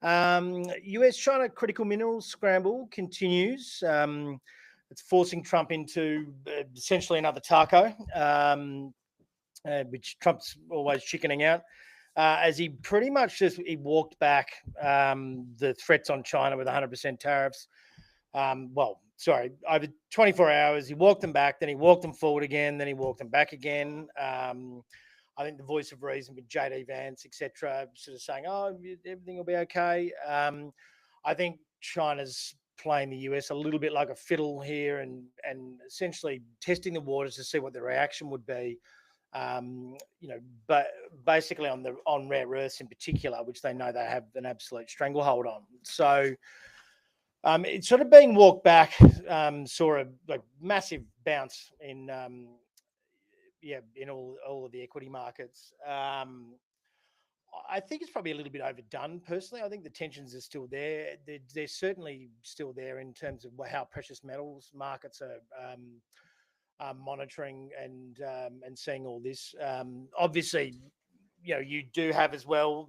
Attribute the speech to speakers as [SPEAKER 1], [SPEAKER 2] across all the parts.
[SPEAKER 1] US-China critical minerals scramble continues. It's forcing Trump into essentially another taco, which Trump's always chickening out, as he pretty much he walked back the threats on China with 100% tariffs. Over 24 hours, he walked them back, then he walked them forward again, then he walked them back again. I think the voice of reason with JD Vance, etc., sort of saying, "Oh, everything will be okay." I think China's playing the US a little bit like a fiddle here, and essentially testing the waters to see what the reaction would be. But basically on rare earths in particular, which they know they have an absolute stranglehold on. So it's sort of being walked back. Saw a massive bounce in in all of the equity markets. I think it's probably a little bit overdone. Personally, I think the tensions are still there. They're certainly still there in terms of how precious metals markets are monitoring and seeing all this. Obviously, you do have as well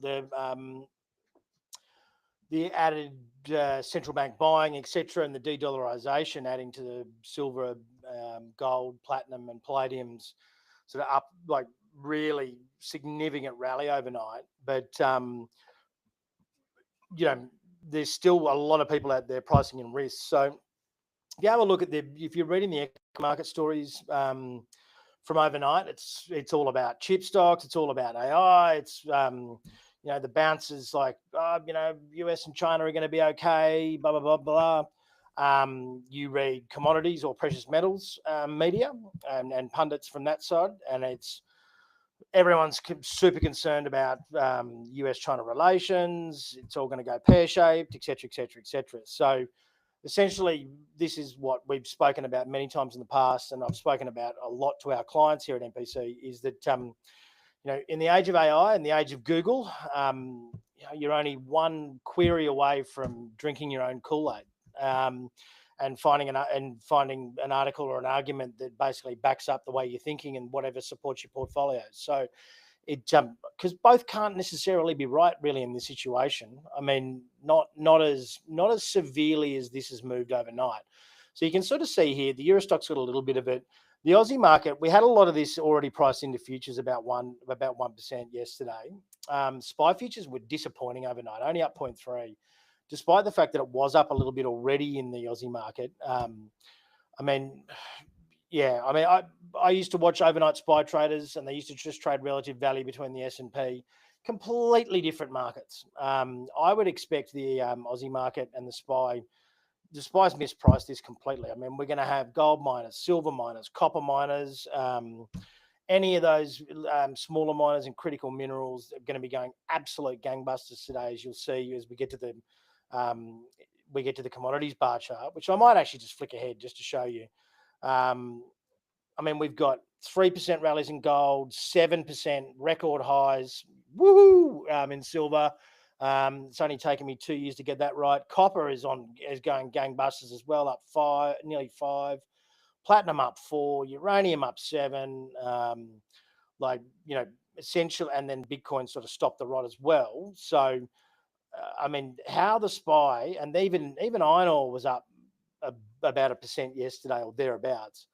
[SPEAKER 1] the added central bank buying, etc., and the de-dollarization adding to the silver, gold, platinum, and palladiums sort of up really significant rally overnight. But there's still a lot of people out there pricing in risk. So if you have a look at if you're reading the market stories from overnight, it's all about chip stocks, it's all about AI, it's the bounces US and China are going to be okay, blah blah blah blah. You read commodities or precious metals media and pundits from that side, and everyone's super concerned about US-China relations. It's all going to go pear-shaped, etc., etc., etc. So essentially, this is what we've spoken about many times in the past, and I've spoken about a lot to our clients here at MPC, is that in the age of AI and the age of Google, you're only one query away from drinking your own Kool-Aid. And finding an article or an argument that basically backs up the way you're thinking and whatever supports your portfolio. So because both can't necessarily be right really in this situation. I mean, not as severely as this has moved overnight. So you can sort of see here the Eurostock's got a little bit of it. The Aussie market, we had a lot of this already priced into futures about 1% yesterday. SPI futures were disappointing overnight, only up 0.3. Despite the fact that it was up a little bit already in the Aussie market. I used to watch overnight SPI traders, and they used to just trade relative value between the S&P. Completely different markets. I would expect the Aussie market and the SPI's mispriced this completely. I mean, we're going to have gold miners, silver miners, copper miners, any of those smaller miners and critical minerals are going to be going absolute gangbusters today, as you'll see as we get to the commodities bar chart, which I might actually just flick ahead just to show you. We've got 3% rallies in gold, 7% record highs, woohoo, in silver. It's only taken me 2 years to get that right. Copper is going gangbusters as well, up nearly 5. Platinum up 4, uranium up 7. Essential, and then Bitcoin sort of stopped the rot as well. So, how the SPI and even iron ore was up about 1% yesterday or thereabouts.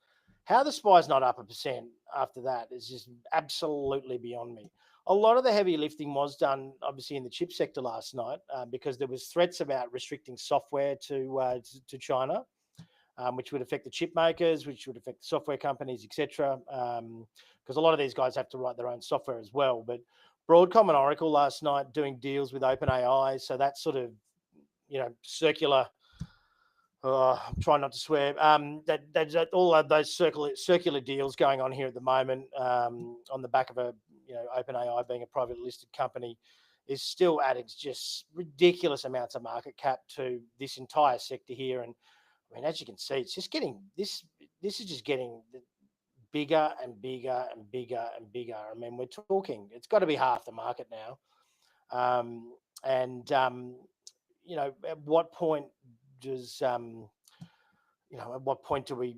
[SPEAKER 1] How the SPI's not up 1% after that is just absolutely beyond me. A lot of the heavy lifting was done, obviously, in the chip sector last night because there was threats about restricting software to China, which would affect the chip makers, which would affect the software companies, etc. Because a lot of these guys have to write their own software as well. But Broadcom and Oracle last night doing deals with OpenAI, so that's sort of circular. I'm trying not to swear. There's all of those circular deals going on here at the moment on the back of OpenAI being a private listed company is still adding just ridiculous amounts of market cap to this entire sector here. And as you can see, it's just getting this is just getting bigger and bigger and bigger and bigger. We're talking, it's got to be half the market now. At what point does at what point do we?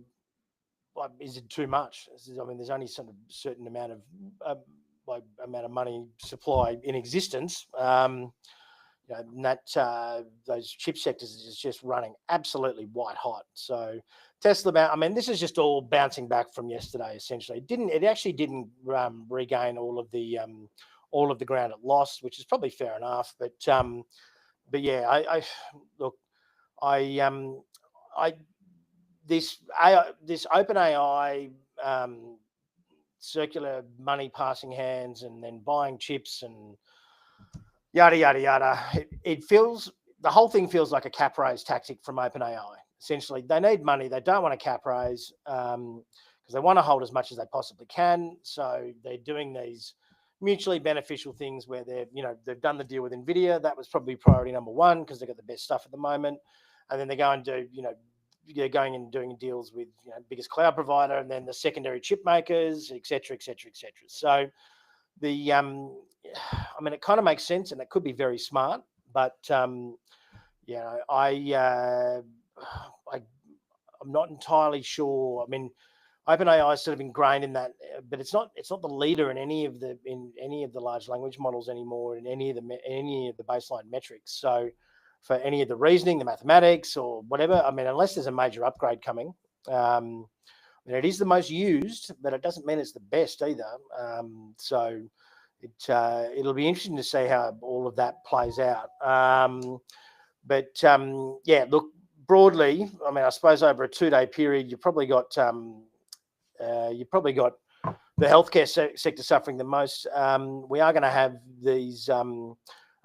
[SPEAKER 1] Is it too much? There's only sort of certain amount of money supply in existence. and that those chip sectors is just running absolutely white hot. So Tesla, I mean, this is just all bouncing back from yesterday. Essentially, it actually didn't regain all of the ground it lost, which is probably fair enough. But yeah, I look, I this open AI circular money passing hands and then buying chips and yada yada yada. It feels the whole thing feels like a cap raise tactic from OpenAI. Essentially, they need money. They don't want to cap raise because they want to hold as much as they possibly can. So they're doing these mutually beneficial things where they've done the deal with Nvidia. That was probably priority number one because they've got the best stuff at the moment. And then they go and do going and doing deals with biggest cloud provider and then the secondary chip makers, etc., etc., etc. So the I mean, it kind of makes sense and it could be very smart, but I'm not entirely sure. I mean, OpenAI is sort of ingrained in that, but it's not the leader in any of the large language models anymore, in any of the baseline metrics. So for any of the reasoning, the mathematics, or whatever, I mean, unless there's a major upgrade coming, I mean, it is the most used, but it doesn't mean it's the best either. So it'll be interesting to see how all of that plays out. Yeah, look, broadly, I mean, I suppose over a 2-day period, you've probably got the healthcare sector suffering the most. We are going to have these. I'm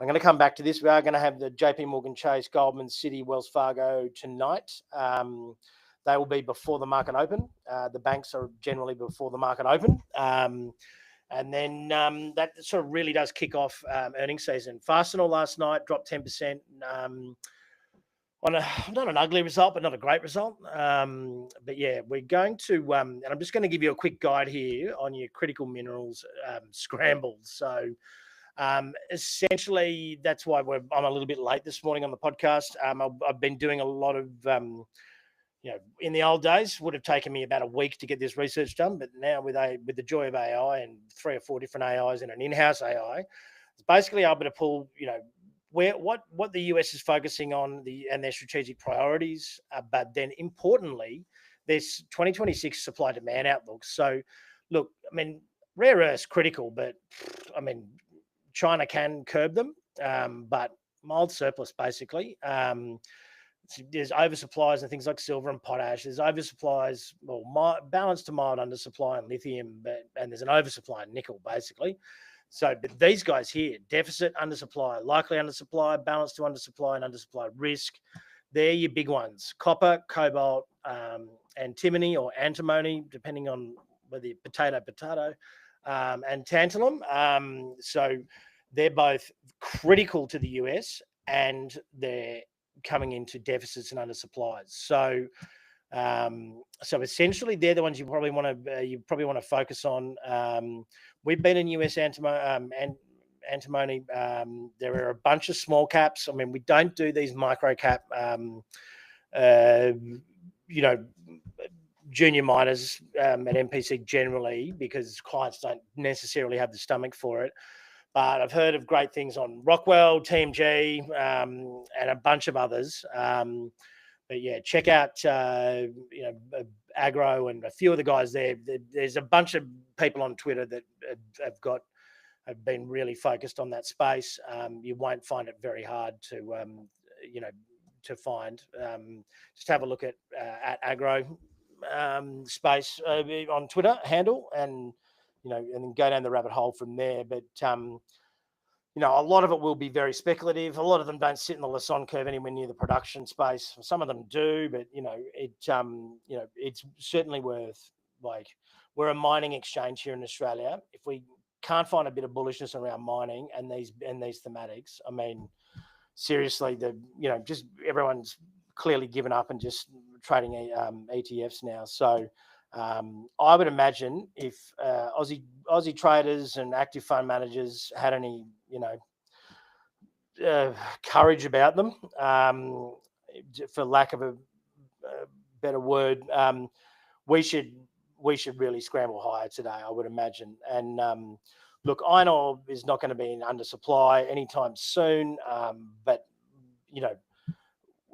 [SPEAKER 1] going to come back to this. We are going to have the JP Morgan Chase, Goldman, Citi, Wells Fargo tonight. They will be before the market open. The banks are generally before the market open. And then that sort of really does kick off earnings season. Fastenal last night dropped 10%. On not an ugly result, but not a great result. But yeah, we're going to, and I'm just going to give you a quick guide here on your critical minerals scrambles. So essentially, that's why I'm a little bit late this morning on the podcast. I've been doing a lot of, in the old days, would have taken me about a week to get this research done. But now with the joy of AI and 3 or 4 different AIs and an in-house AI, it's basically able to pull, what the US is focusing on and their strategic priorities, but then importantly, there's 2026 supply demand outlook. So, look, I mean, rare earths critical, but I mean, China can curb them, but mild surplus basically. There's oversupplies and things like silver and potash. There's oversupplies, balanced to mild undersupply in lithium, and there's an oversupply in nickel basically. So, but these guys here, deficit, undersupply, likely undersupply, balance to undersupply, and undersupply risk, they're your big ones. Copper, cobalt, antimony or antimony, depending on whether you're potato, and tantalum. So they're both critical to the US and they're coming into deficits and undersupplies. So essentially, they're the ones you probably want to focus on. We've been in US antimony. There are a bunch of small caps. I mean, we don't do these micro cap, junior miners at MPC generally because clients don't necessarily have the stomach for it. But I've heard of great things on Rockwell, TMG, and a bunch of others. But yeah, check out Agro and a few of the guys there. There's a bunch of people on Twitter that have been really focused on that space. You won't find it very hard to find. Just have a look at Agro space on Twitter handle, and then go down the rabbit hole from there. But a lot of it will be very speculative. A lot of them don't sit in the Lassonde curve anywhere near the production space. Some of them do, but it's certainly worth, like, we're a mining exchange here in Australia. If we can't find a bit of bullishness around mining and these thematics, I mean, seriously, just everyone's clearly given up and just trading ETFs now. So I would imagine if Aussie traders and active fund managers had any courage about them, for lack of a better word, we should really scramble higher today, I would imagine. And look, iron ore is not going to be in undersupply anytime soon. But,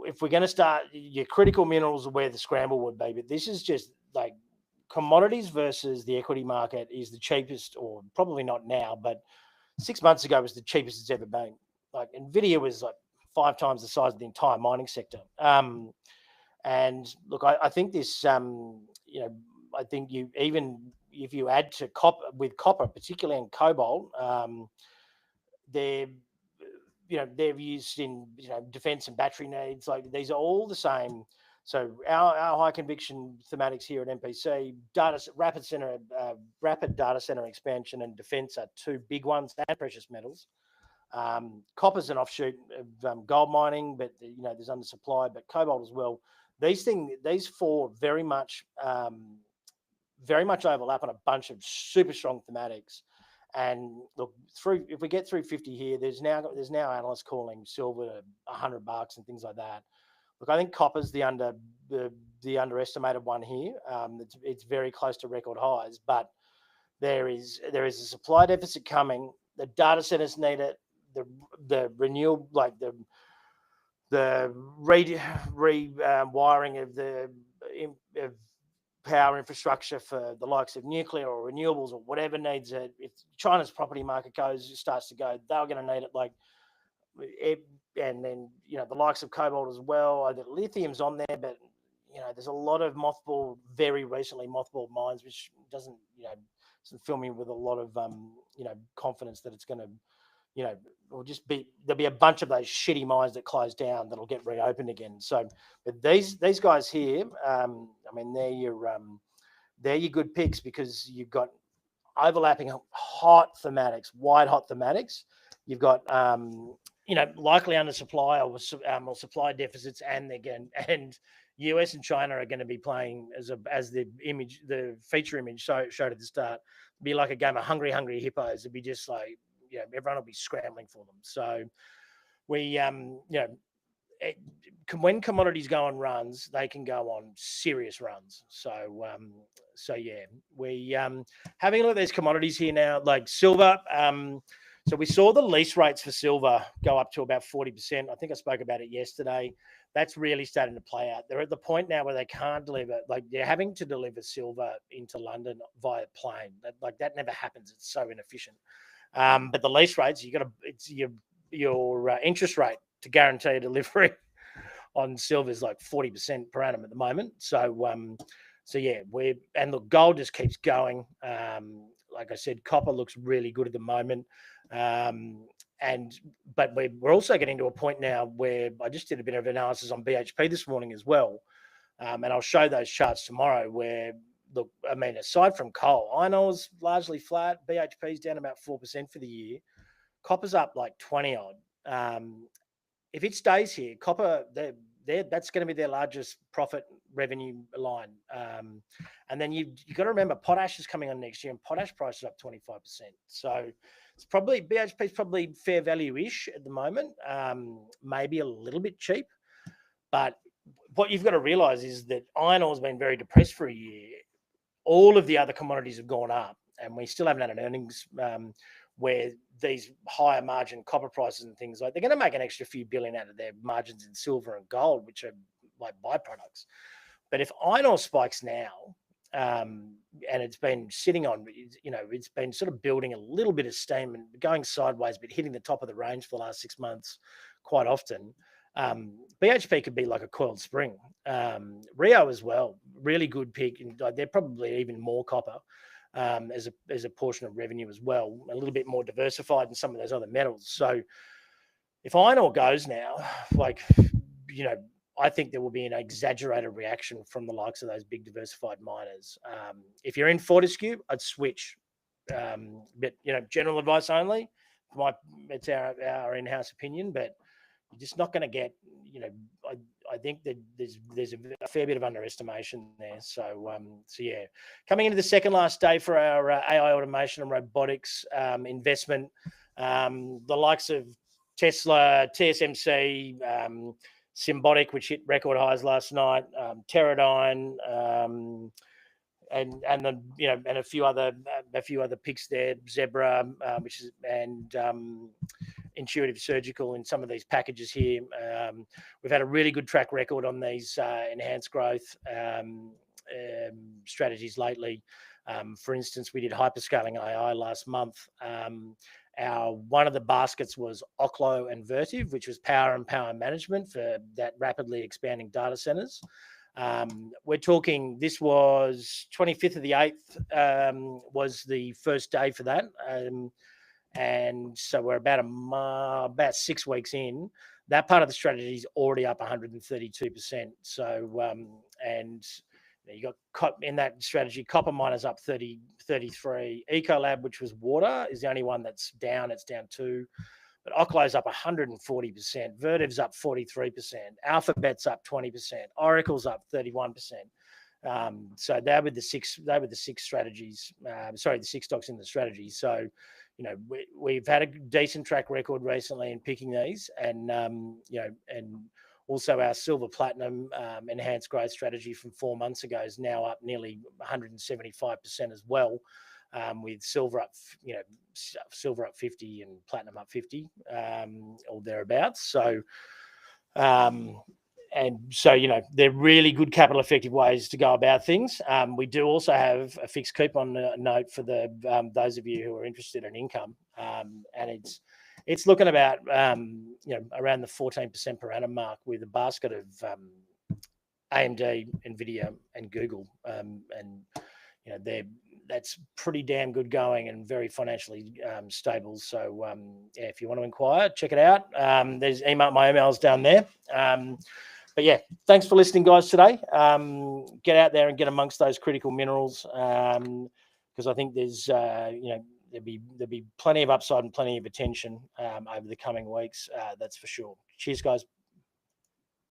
[SPEAKER 1] if we're going to start, your critical minerals are where the scramble would be. But this is just like commodities versus the equity market is the cheapest, or probably not now, but 6 months ago was the cheapest it's ever been. Like Nvidia was like 5 times the size of the entire mining sector. And look, I think this, I think if you add to copper, particularly in cobalt, they're used in defense and battery needs. Like these are all the same. So our high conviction thematics here at MPC, rapid data center expansion and defense are 2 big ones, and precious metals. Copper's an offshoot of gold mining, but there's undersupply, but cobalt as well. These 4 very much overlap on a bunch of super strong thematics. And look, if we get through 50 here, there's now analysts calling silver $100 and things like that. Look, I think copper's the underestimated one here. It's very close to record highs, but there is a supply deficit coming. The data centers need it. The renewable, like the rewiring of the power infrastructure for the likes of nuclear or renewables or whatever needs it. If China's property market starts to go, they're going to need it. And then the likes of cobalt as well. The lithium's on there, but there's a lot of very recently mothballed mines, which doesn't fill me with a lot of confidence that it's going to. There'll be a bunch of those shitty mines that close down that'll get reopened again. So, but these guys here, they're your good picks, because you've got overlapping wide hot thematics. You've got likely undersupply or supply deficits, and US and China are going to be playing as the feature image showed at the start. It'd be like a game of hungry hippos. It'd be just like, everyone will be scrambling for them. So we, when commodities go on runs, they can go on serious runs. So we having a look at these commodities here now, like silver. So we saw the lease rates for silver go up to about 40%. I think I spoke about it yesterday. That's really starting to play out. They're at the point now where they can't deliver, like they're having to deliver silver into London via plane. That never happens. It's so inefficient. But the lease rates, it's your interest rate to guarantee a delivery on silver is like 40% per annum at the moment. So yeah, look, gold just keeps going. Like I said, copper looks really good at the moment. But we're also getting to a point now where I just did a bit of analysis on BHP this morning as well. And I'll show those charts tomorrow where, look, aside from coal, iron ore's largely flat. BHP's down about 4% for the year. Copper's up like 20 odd. If it stays here, copper, that's going to be their largest profit revenue line. And then you've got to remember, potash is coming on next year, and potash price is up 25%. So it's probably, BHP's probably fair value-ish at the moment, maybe a little bit cheap. But what you've got to realize is that iron ore has been very depressed for a year. All of the other commodities have gone up, and we still haven't had an earnings where these higher margin copper prices and things, like, they're going to make an extra few billion out of their margins in silver and gold, which are like byproducts. But if iron ore spikes now, and it's been sitting on, it's been sort of building a little bit of steam and going sideways, but hitting the top of the range for the last 6 months quite often. BHP could be like a coiled spring. Rio as well, really good pick. They're probably even more copper as a portion of revenue as well, a little bit more diversified than some of those other metals. So if iron ore goes now, I think there will be an exaggerated reaction from the likes of those big diversified miners. If you're in Fortescue, I'd switch. But general advice only. It's our in-house opinion, but you're just not going to get. I think that there's a fair bit of underestimation there. So yeah, coming into the second last day for our AI automation and robotics investment, the likes of Tesla, TSMC, Symbotic, which hit record highs last night, Teradyne, and then and a few other picks there, Zebra, which is Intuitive Surgical in some of these packages here. We've had a really good track record on these enhanced growth strategies lately. For instance, we did hyperscaling AI last month. One of the baskets was Oklo and Vertiv, which was power and power management for that rapidly expanding data centers. We're talking, this was 25th of the 8th was the first day for that. And so we're about 6 weeks in. That part of the strategy is already up 132%. So, and you got in that strategy, Copper Miners up 33. Ecolab, which was water, is the only one that's down. It's down 2. But Oklo's up 140%. Vertiv's up 43%. Alphabet's up 20%. Oracle's up 31%. So they were the six strategies. The 6 stocks in the strategy. So, we've had a decent track record recently in picking these, and and also our silver platinum enhanced growth strategy from 4 months ago is now up nearly 175% as well, with silver up, silver up 50 and platinum up 50 or thereabouts. So, and so, they're really good capital effective ways to go about things. We do also have a fixed coupon note for those of you who are interested in income, and it's looking about around the 14% per annum mark, with a basket of AMD, Nvidia, and Google, and that's pretty damn good going and very financially stable. So if you want to inquire, check it out. There's my email's down there. But yeah, thanks for listening, guys, today. Get out there and get amongst those critical minerals, because I think there's there'll be plenty of upside and plenty of attention over the coming weeks. That's for sure. Cheers, guys.